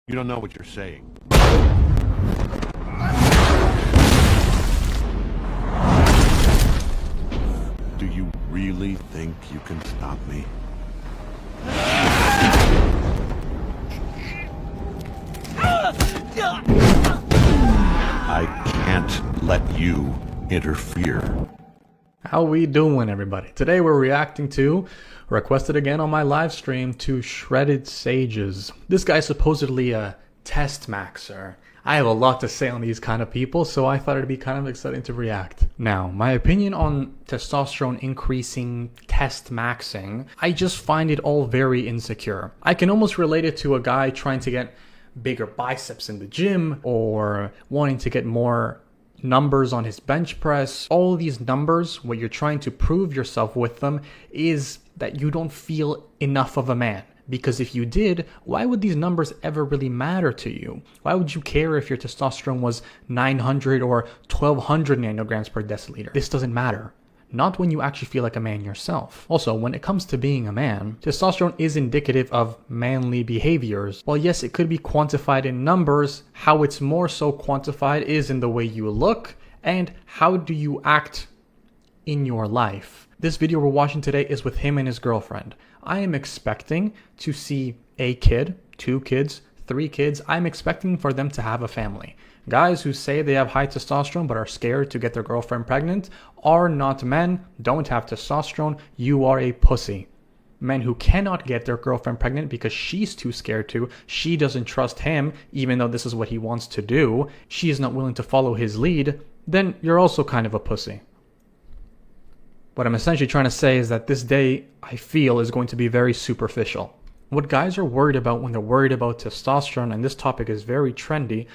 You don't know what you're saying. Do you really think you can stop me? I can't let you interfere. How we doing, everybody? Today we're reacting to, requested again on my live stream, to Shredded Sages. This guy's supposedly a test maxer. I have a lot to say on these kind of people, so I thought it'd be kind of exciting to react. Now, my opinion on testosterone increasing test maxing, I just find it all very insecure. I can almost relate it to a guy trying to get bigger biceps in the gym or wanting to get more numbers on his bench press. All these numbers, what you're trying to prove yourself with them is that you don't feel enough of a man. Because if you did, why would these numbers ever really matter to you? Why would you care if your testosterone was 900 or 1200 nanograms per deciliter? This doesn't matter. Not when you actually feel like a man yourself. Also, when it comes to being a man, testosterone is indicative of manly behaviors. While yes, it could be quantified in numbers, how it's more so quantified is in the way you look and how do you act in your life. This video we're watching today is with him and his girlfriend. I am expecting to see a kid, 2 kids, 3 kids. I'm expecting for them to have a family. Guys who say they have high testosterone but are scared to get their girlfriend pregnant are not men, don't have testosterone, you are a pussy. Men who cannot get their girlfriend pregnant because she's too scared to, she doesn't trust him even though this is what he wants to do, she is not willing to follow his lead, then you're also kind of a pussy. What I'm essentially trying to say is that this day, I feel, is going to be very superficial. What guys are worried about when they're worried about testosterone, and this topic is very trendy,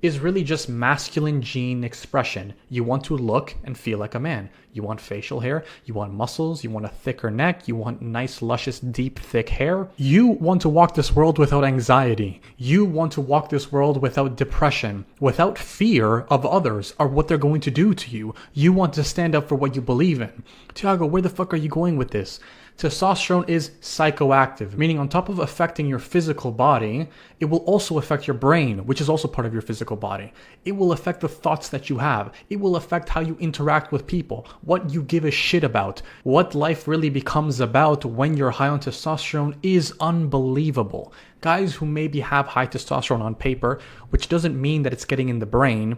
is really just masculine gene expression. You want to look and feel like a man. You want facial hair, you want muscles, you want a thicker neck, you want nice, luscious, deep, thick hair. You want to walk this world without anxiety. You want to walk this world without depression, without fear of others or what they're going to do to you. You want to stand up for what you believe in. Thiago, where the fuck are you going with this? Testosterone is psychoactive, meaning on top of affecting your physical body, it will also affect your brain, which is also part of your physical body. It will affect the thoughts that you have. It will affect how you interact with people, what you give a shit about. What life really becomes about when you're high on testosterone is unbelievable. Guys who maybe have high testosterone on paper, which doesn't mean that it's getting in the brain,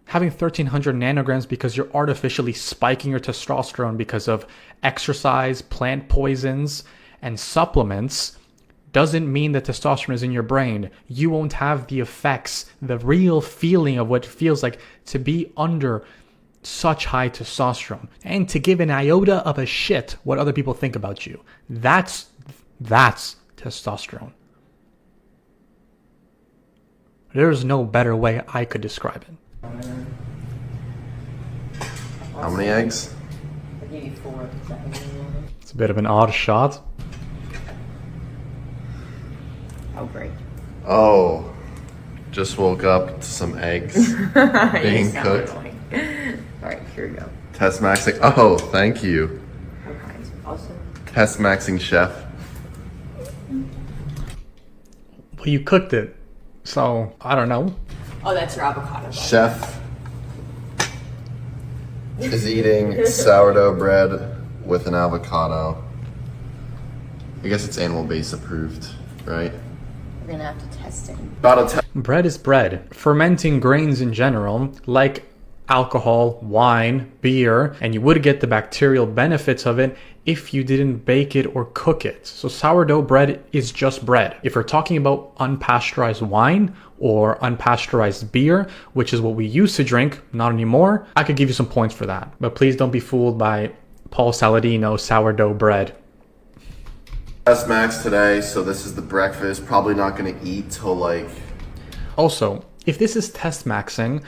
having 1300 nanograms because you're artificially spiking your testosterone because of exercise, plant poisons, and supplements doesn't mean that testosterone is in your brain. You won't have the effects, the real feeling of what it feels like to be under such high testosterone and to give an iota of a shit what other people think about you. That's testosterone. There's no better way I could describe it. How many eggs? I'll give you 4. It's a bit of an odd shot. Oh, great. Oh, just woke up to some eggs being cooked. Alright, here we go. Test maxing. Oh, thank you. Okay, awesome. Test maxing chef. Well, you cooked it, so I don't know. Oh, that's your avocado butter. Chef is eating sourdough bread with an avocado. I guess it's animal-based approved, right? We're gonna have to test it. About a Bread is bread. Fermenting grains in general, like alcohol, wine, beer, and you would get the bacterial benefits of it if you didn't bake it or cook it. So sourdough bread is just bread. If we're talking about unpasteurized wine or unpasteurized beer, which is what we used to drink, not anymore, I could give you some points for that. But please don't be fooled by Paul Saladino sourdough bread. test max today, so this is the breakfast. Probably not gonna eat till like... Also, if this is test maxing,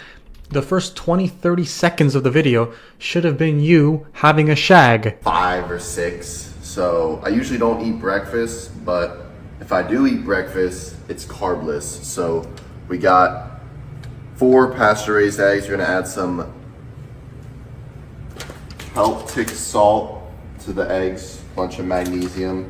the first 20-30 seconds of the video should have been you having a shag. 5 or 6. So I usually don't eat breakfast, but if I do eat breakfast, it's carbless. So we got 4 pasture-raised eggs. You're gonna add some Celtic salt to the eggs, bunch of magnesium,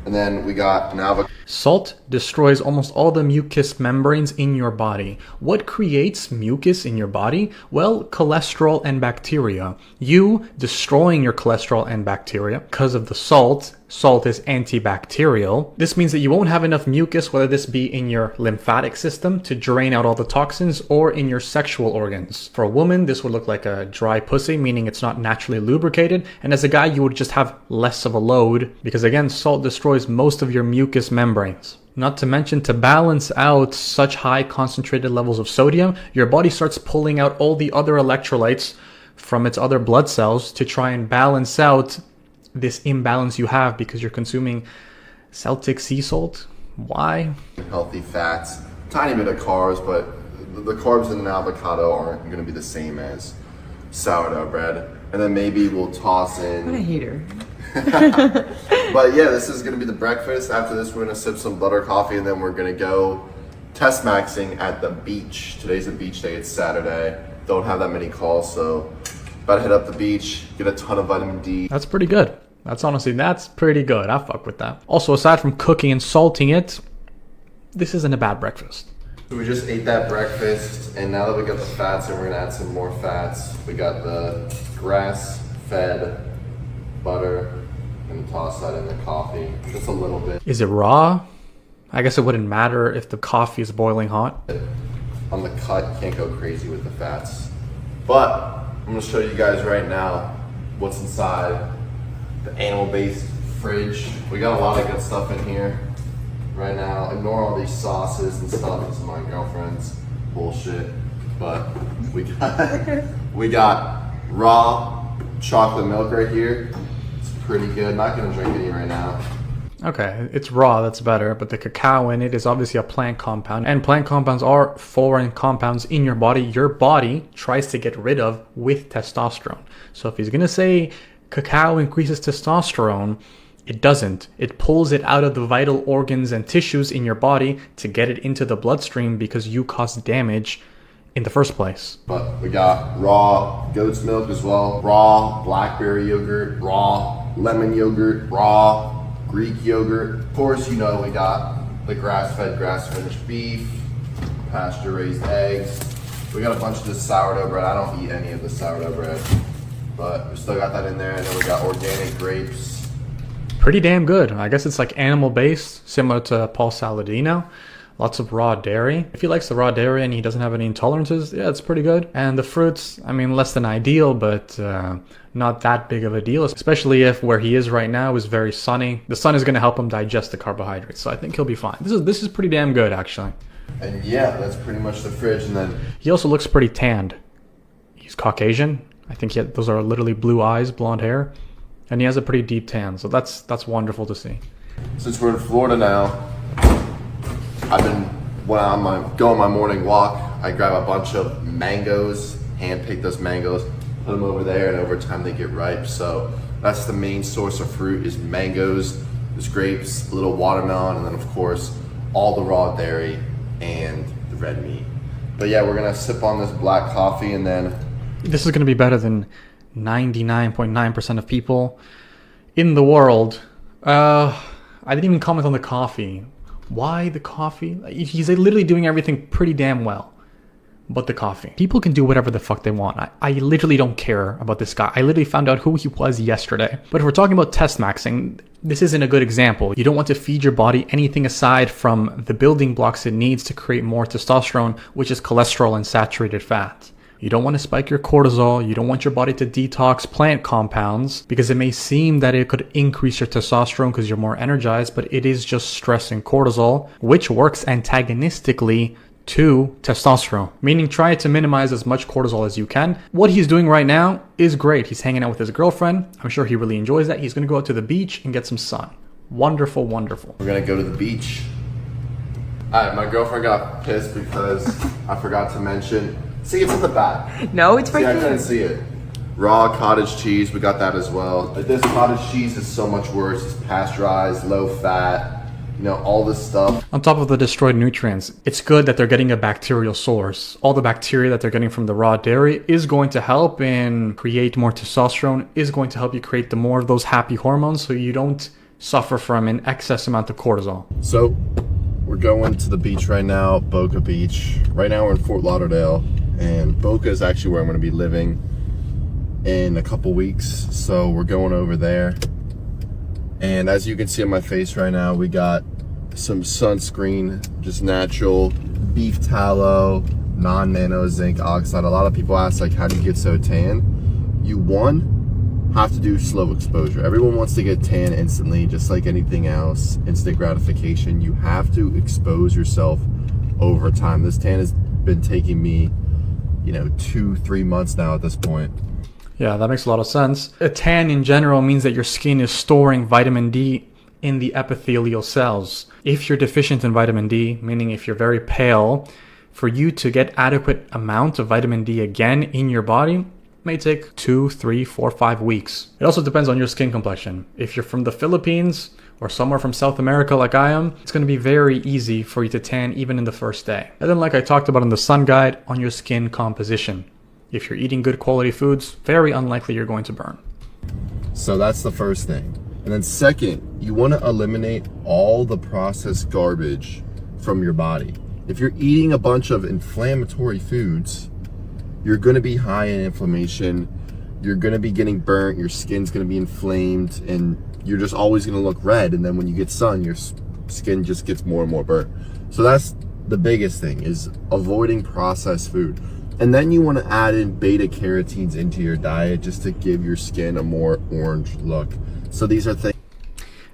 and then we got an avocado. Salt destroys almost all the mucous membranes in your body. What creates mucus in your body? Well, cholesterol and bacteria. You destroying your cholesterol and bacteria because of the salt. Salt is antibacterial. This means that you won't have enough mucus, whether this be in your lymphatic system to drain out all the toxins or in your sexual organs. For a woman, this would look like a dry pussy, meaning it's not naturally lubricated. And as a guy, you would just have less of a load because again, salt destroys most of your mucous membranes. Not to mention, to balance out such high concentrated levels of sodium, your body starts pulling out all the other electrolytes from its other blood cells to try and balance out this imbalance you have because you're consuming Celtic sea salt. Why? Healthy fats, tiny bit of carbs, but the carbs in an avocado aren't going to be the same as sourdough bread. And then maybe we'll toss in... What a hater. But yeah, this is going to be the breakfast. After this, we're going to sip some butter coffee, and then we're going to go test maxing at the beach. Today's a beach day. It's Saturday. Don't have that many calls, so about to hit up the beach, get a ton of vitamin D. That's pretty good. That's pretty good. I fuck with that. Also, aside from cooking and salting it, this isn't a bad breakfast. So we just ate that breakfast, and now that we got the fats, and we're gonna add some more fats, we got the grass-fed butter, and toss that in the coffee, just a little bit. Is it raw? I guess it wouldn't matter if the coffee is boiling hot. On the cut, you can't go crazy with the fats. But I'm gonna show you guys right now what's inside the animal-based fridge. We got a lot of good stuff in here right now. Ignore all these sauces and stuff. This is my girlfriend's bullshit. But we got raw chocolate milk right here. It's pretty good. Not gonna drink any right now. Okay, it's raw, that's better, but the cacao in it is obviously a plant compound, and plant compounds are foreign compounds in your body. Your body tries to get rid of with testosterone. So if he's gonna say cacao increases testosterone, it doesn't. It pulls it out of the vital organs and tissues in your body to get it into the bloodstream because you caused damage in the first place. But we got raw goat's milk as well, raw blackberry yogurt, raw lemon yogurt, raw Greek yogurt. Of course, you know we got the grass-fed, grass-finished beef, pasture-raised eggs. We got a bunch of this sourdough bread. I don't eat any of the sourdough bread, but we still got that in there. And then we got organic grapes. Pretty damn good. I guess it's like animal-based, similar to Paul Saladino. Lots of raw dairy. If he likes the raw dairy and he doesn't have any intolerances, yeah, it's pretty good. And the fruits, I mean, less than ideal, but not that big of a deal, especially if where he is right now is very sunny. The sun is going to help him digest the carbohydrates, so I think he'll be fine. This is pretty damn good, actually. And yeah, that's pretty much the fridge. And then he also looks pretty tanned. He's Caucasian. I think those are literally blue eyes, blonde hair, and he has a pretty deep tan, so that's wonderful to see. Since we're in Florida now, when I'm going my morning walk, I grab a bunch of mangoes, hand pick those mangoes, put them over there, and over time they get ripe. So that's the main source of fruit is mangoes, there's grapes, a little watermelon, and then of course all the raw dairy and the red meat. But yeah, we're gonna sip on this black coffee, and then this is gonna be better than 99.9% of people in the world. I didn't even comment on the coffee. Why the coffee? He's literally doing everything pretty damn well. But the coffee. People can do whatever the fuck they want. I literally don't care about this guy. I literally found out who he was yesterday. But if we're talking about test maxing, this isn't a good example. You don't want to feed your body anything aside from the building blocks it needs to create more testosterone, which is cholesterol and saturated fat. You don't want to spike your cortisol. You don't want your body to detox plant compounds because it may seem that it could increase your testosterone because you're more energized, but it is just stress and cortisol, which works antagonistically to testosterone, meaning try to minimize as much cortisol as you can. What he's doing right now is great. He's hanging out with his girlfriend. I'm sure he really enjoys that. He's going to go out to the beach and get some sun. Wonderful, wonderful. We're going to go to the beach. All right, my girlfriend got pissed because I forgot to mention. See, it's in the back. No, it's right I there. couldn't see it. Raw cottage cheese, we got that as well. But this cottage cheese is so much worse. It's pasteurized, low fat, you know, all this stuff. On top of the destroyed nutrients, it's good that they're getting a bacterial source. All the bacteria that they're getting from the raw dairy is going to help in create more testosterone, is going to help you create the more of those happy hormones so you don't suffer from an excess amount of cortisol. So we're going to the beach right now, Boca Beach. Right now we're in Fort Lauderdale, and Boca is actually where I'm going to be living in a couple weeks. So we're going over there. And as you can see on my face right now, we got some sunscreen, just natural beef tallow, non-nano zinc oxide. A lot of people ask, like, how do you get so tan? You, one, have to do slow exposure. Everyone wants to get tan instantly, just like anything else, instant gratification. You have to expose yourself over time. This tan has been taking me, 2-3 months now at this point. Yeah, that makes a lot of sense. A tan in general means that your skin is storing vitamin D in the epithelial cells. If you're deficient in vitamin D, meaning if you're very pale, for you to get adequate amount of vitamin D again in your body may take 2, 3, 4, 5 weeks. It also depends on your skin complexion. If you're from the Philippines or somewhere from South America like I am, it's going to be very easy for you to tan even in the first day. And then, like I talked about in the sun guide, on your skin composition. If you're eating good quality foods, very unlikely you're going to burn. So that's the first thing. And then second, you want to eliminate all the processed garbage from your body. If you're eating a bunch of inflammatory foods, you're going to be high in inflammation. You're going to be getting burnt. Your skin's going to be inflamed, and you're just always going to look red. And then when you get sun, your skin just gets more and more burnt. So that's the biggest thing, is avoiding processed food. And then you want to add in beta carotenes into your diet just to give your skin a more orange look. So these are things.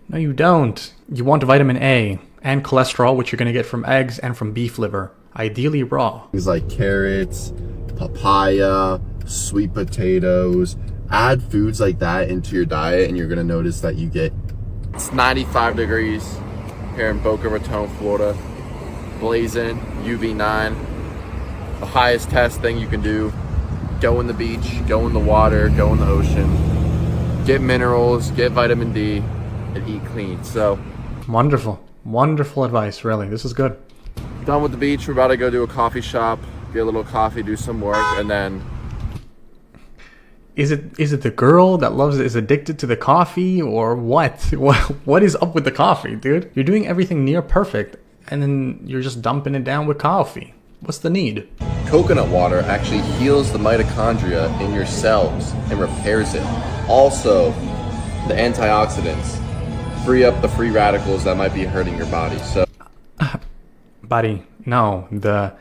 No, you don't. You want vitamin A and cholesterol, which you're going to get from eggs and from beef liver, ideally raw. Things like carrots, papaya, sweet potatoes. Add foods like that into your diet, and you're going to notice that you get... It's 95 degrees here in Boca Raton, Florida. Blazing, UV9. The highest test thing you can do. Go in the beach, go in the water, go in the ocean. Get minerals, get vitamin D, and eat clean. So, Wonderful advice, really. This is good. done with the beach. We're about to go to a coffee shop, get a little coffee, do some work, and then... Is it the girl that is addicted to the coffee, or what? What is up with the coffee, dude? You're doing everything near perfect, and then you're just dumping it down with coffee. What's the need? Coconut water actually heals the mitochondria in your cells and repairs it. Also, the antioxidants free up the free radicals that might be hurting your body. So, Buddy, no. The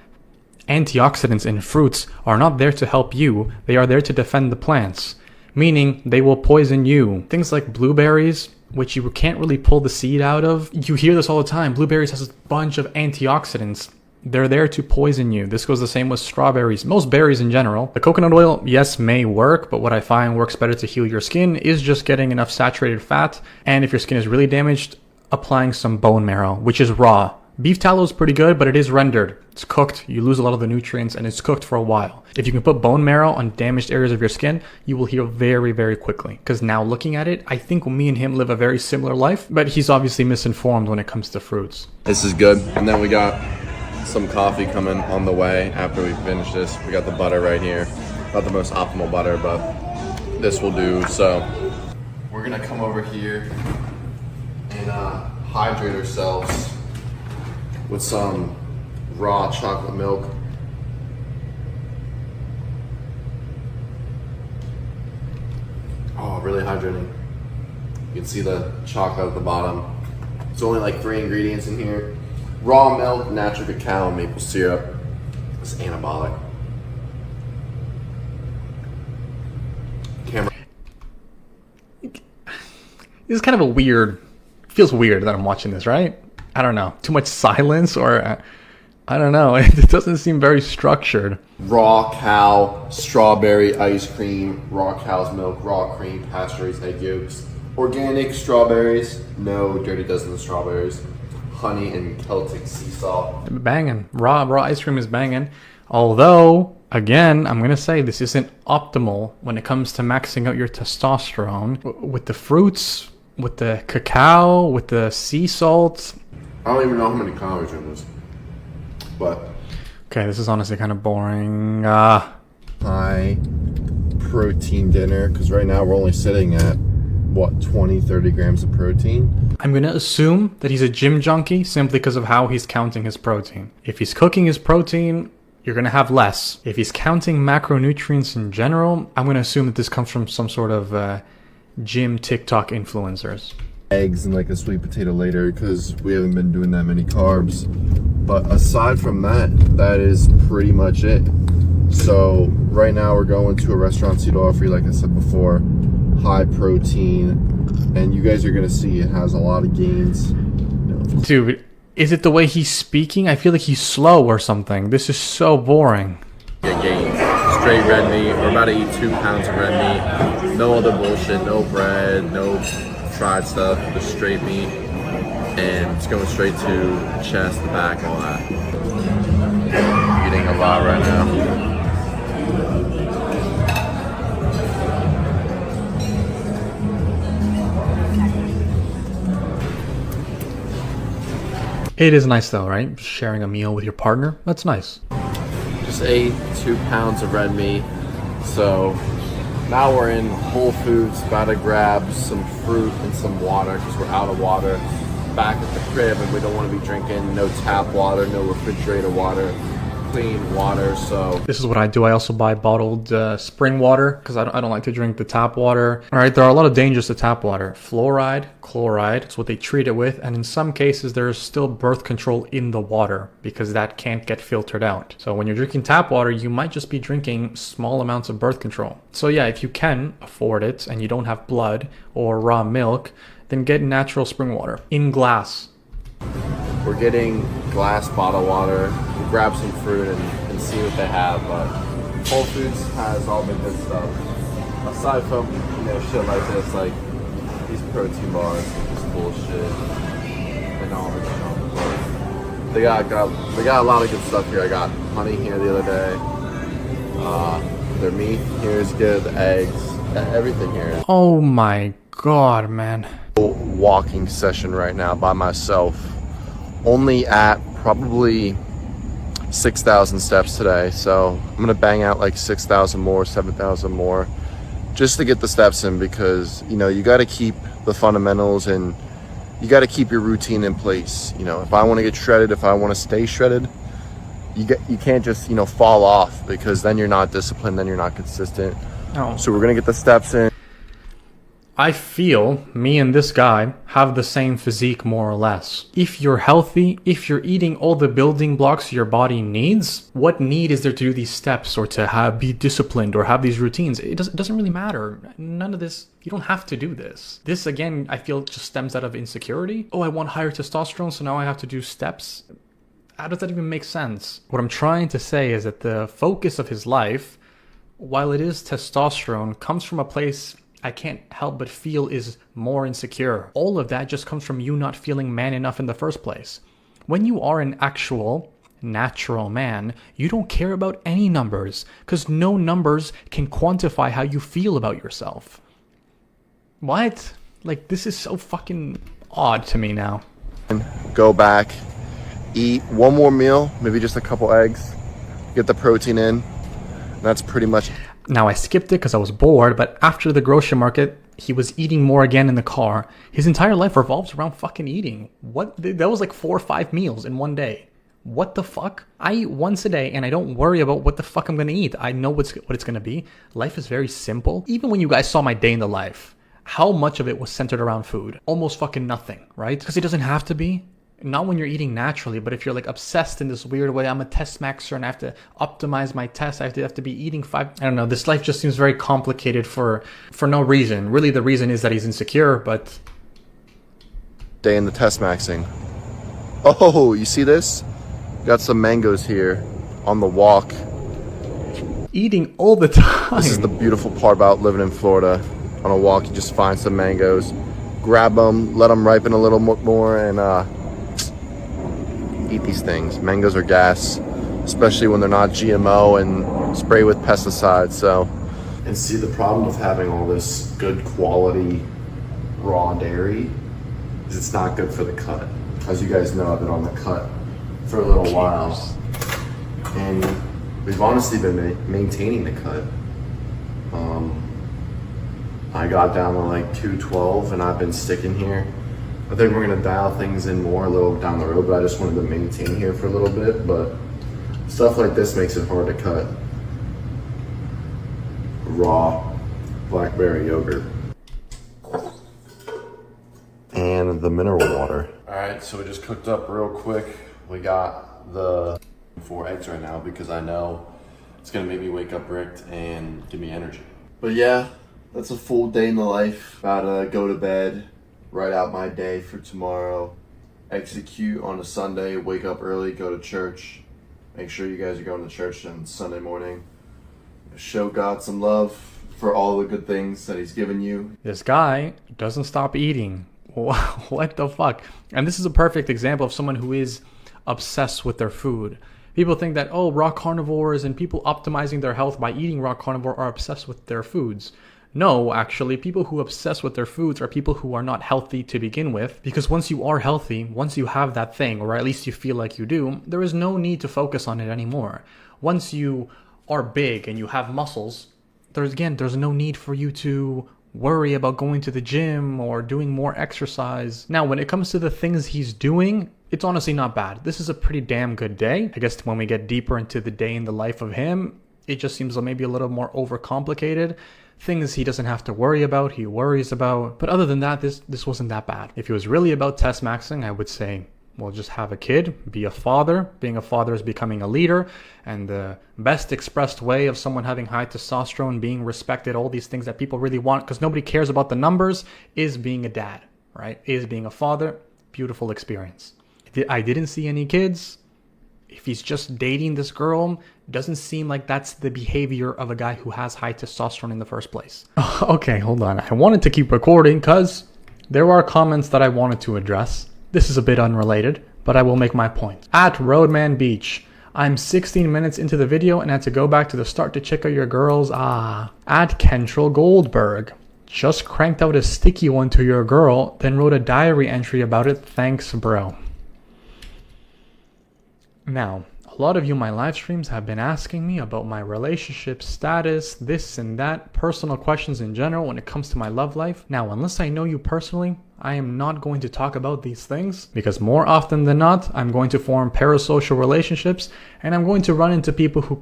antioxidants in fruits are not there to help you. They are there to defend the plants, meaning they will poison you. Things like blueberries, which you can't really pull the seed out of. You hear this all the time. Blueberries has a bunch of antioxidants. They're there to poison you. This goes the same with strawberries, most berries in general. The coconut oil, yes, may work, but what I find works better to heal your skin is just getting enough saturated fat. And if your skin is really damaged, applying some bone marrow, which is raw. Beef tallow is pretty good, but it is rendered. It's cooked, you lose a lot of the nutrients, and it's cooked for a while. If you can put bone marrow on damaged areas of your skin, you will heal very, very quickly. Because now looking at it, I think me and him live a very similar life, but he's obviously misinformed when it comes to fruits. this is good. And then we got some coffee coming on the way after we finish this. We got the butter right here. Not the most optimal butter, but this will do. So we're gonna come over here and hydrate ourselves with some raw chocolate milk. Oh, really hydrating. You can see the chocolate at the bottom. It's only like 3 ingredients in here. Raw milk, natural cacao, and maple syrup. It's anabolic. Camera. This is kind of a weird, feels weird that I'm watching this, right? I don't know. Too much silence, or I don't know. It doesn't seem very structured. Raw cow, strawberry ice cream, raw cow's milk, raw cream, pasture-raised egg yolks, organic strawberries, no dirty dozen strawberries, honey and Celtic sea salt. Banging. Raw ice cream is banging. Although, again, I'm going to say this isn't optimal when it comes to maxing out your testosterone. With the fruits, with the cacao, with the sea salt. I don't even know how many calories in this, but... Okay, this is honestly kind of boring. High protein dinner, because right now we're only sitting at what, 20, 30 grams of protein. I'm gonna assume that he's a gym junkie simply because of how he's counting his protein. If he's cooking his protein, you're gonna have less. If he's counting macronutrients in general, I'm gonna assume that this comes from some sort of gym TikTok influencers. Eggs and like a sweet potato later because we haven't been doing that many carbs. But aside from that, that is pretty much it. So right now we're going to a restaurant to offer, like I said before, high protein, and you guys are gonna see it has a lot of gains. Dude, is it the way he's speaking? I feel like he's slow or something. This is so boring. Get gains. Straight red meat. We're about to eat 2 pounds of red meat. No other bullshit. No bread. No fried stuff. Just straight meat. And it's going straight to chest, the back, all that. Eating a lot right now. It is nice though, right? Sharing a meal with your partner. That's nice. Just ate 2 pounds of red meat. So now we're in Whole Foods, about to grab some fruit and some water because we're out of water. Back at the crib, and we don't want to be drinking no tap water, no refrigerator water, clean water. So this is what I do. I also buy bottled spring water because I don't like to drink the tap water. All right, there are a lot of dangers to tap water. Fluoride, chloride, it's what they treat it with. And in some cases, there's still birth control in the water because that can't get filtered out. So when you're drinking tap water, you might just be drinking small amounts of birth control. So yeah, if you can afford it and you don't have blood or raw milk, then get natural spring water in glass. we're getting glass bottled water. We'll grab some fruit and see what they have. But Whole Foods has all the good stuff. Aside from, shit like this, like these protein bars, this bullshit, and all this stuff. They got a lot of good stuff here. I got honey here the other day. Their meat here is good. The eggs, everything here. Oh my god, man. Walking session right now by myself. Only at probably 6,000 steps today. So I'm gonna bang out like 6,000 more, 7,000 more, just to get the steps in, because you got to keep the fundamentals and you got to keep your routine in place. If I want to get shredded, if I want to stay shredded, you can't just fall off, because then you're not disciplined, then you're not consistent. No. So we're gonna get the steps in. I feel me and this guy have the same physique, more or less. If you're healthy, if you're eating all the building blocks your body needs, what need is there to do these steps or to be disciplined or have these routines? It doesn't really matter. None of this, you don't have to do this. This, again, I feel just stems out of insecurity. Oh, I want higher testosterone, so now I have to do steps. How does that even make sense? What I'm trying to say is that the focus of his life, while it is testosterone, comes from a place I can't help but feel is more insecure. All of that just comes from you not feeling man enough in the first place. When you are an actual natural man, you don't care about any numbers, because no numbers can quantify how you feel about yourself. What? Like, this is so fucking odd to me now. Go back, eat one more meal, maybe just a couple eggs, get the protein in. That's pretty much. Now, I skipped it because I was bored, but after the grocery market, he was eating more again in the car. His entire life revolves around fucking eating. What? That was like 4 or 5 meals in one day. What the fuck? I eat once a day and I don't worry about what the fuck I'm gonna eat. I know what it's gonna be. Life is very simple. Even when you guys saw my day in the life, how much of it was centered around food? Almost fucking nothing, right? Because it doesn't have to be. Not when you're eating naturally, but if you're like obsessed in this weird way, I'm a test maxer and I have to optimize my test. I have to be eating 5. I don't know. This life just seems very complicated for no reason. Really, the reason is that he's insecure, but. Day in the test maxing. Oh, you see this? Got some mangoes here on the walk. Eating all the time. This is the beautiful part about living in Florida. On a walk, you just find some mangoes, grab them, let them ripen a little more, and eat these things. Mangoes are gas, especially when they're not GMO and sprayed with pesticides. So, and see, the problem with having all this good quality raw dairy is it's not good for the gut. As you guys know, I've been on the cut for a little while, and we've honestly been maintaining the cut. I got down to like 212 and I've been sticking here. I think we're gonna dial things in more a little down the road, but I just wanted to maintain here for a little bit. But stuff like this makes it hard to cut. Raw blackberry yogurt. And the mineral water. All right, so we just cooked up real quick. We got the 4 eggs right now because I know it's gonna make me wake up ripped and give me energy. But yeah, that's a full day in the life. About to go to bed, write out my day for tomorrow, execute on a Sunday, wake up early, go to church. Make sure you guys are going to church on Sunday morning. Show God some love for all the good things that he's given you. This guy doesn't stop eating. What the fuck? And this is a perfect example of someone who is obsessed with their food. People think that, oh, raw carnivores and people optimizing their health by eating raw carnivore are obsessed with their foods. No, actually, people who obsess with their foods are people who are not healthy to begin with. Because once you are healthy, once you have that thing, or at least you feel like you do, there is no need to focus on it anymore. Once you are big and you have muscles, there's no need for you to worry about going to the gym or doing more exercise. Now, when it comes to the things he's doing, it's honestly not bad. This is a pretty damn good day. I guess when we get deeper into the day in the life of him, it just seems maybe a little more overcomplicated. Things he doesn't have to worry about, he worries about. But other than that, this wasn't that bad. If he was really about test maxing, I would say, well, just have a kid, be a father. Being a father is becoming a leader. And the best expressed way of someone having high testosterone, being respected, all these things that people really want, because nobody cares about the numbers, is being a dad, right? Is being a father. Beautiful experience. I didn't see any kids. If he's just dating this girl, doesn't seem like that's the behavior of a guy who has high testosterone in the first place. Okay, hold on. I wanted to keep recording because there are comments that I wanted to address. This is a bit unrelated, but I will make my point. At Roadman Beach, I'm 16 minutes into the video and had to go back to the start to check out your girls. At Kentrell Goldberg, just cranked out a sticky one to your girl, then wrote a diary entry about it. Thanks, bro. Now, a lot of you in my live streams have been asking me about my relationship status, this and that, personal questions in general when it comes to my love life. Now, unless I know you personally, I am not going to talk about these things because more often than not, I'm going to form parasocial relationships and I'm going to run into people who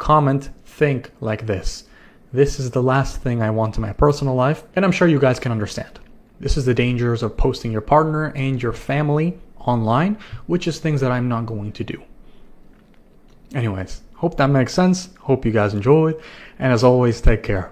think like this. This is the last thing I want in my personal life, and I'm sure you guys can understand. This is the dangers of posting your partner and your family online, which is things that I'm not going to do. Anyways, hope that makes sense. Hope you guys enjoyed. And as always, take care.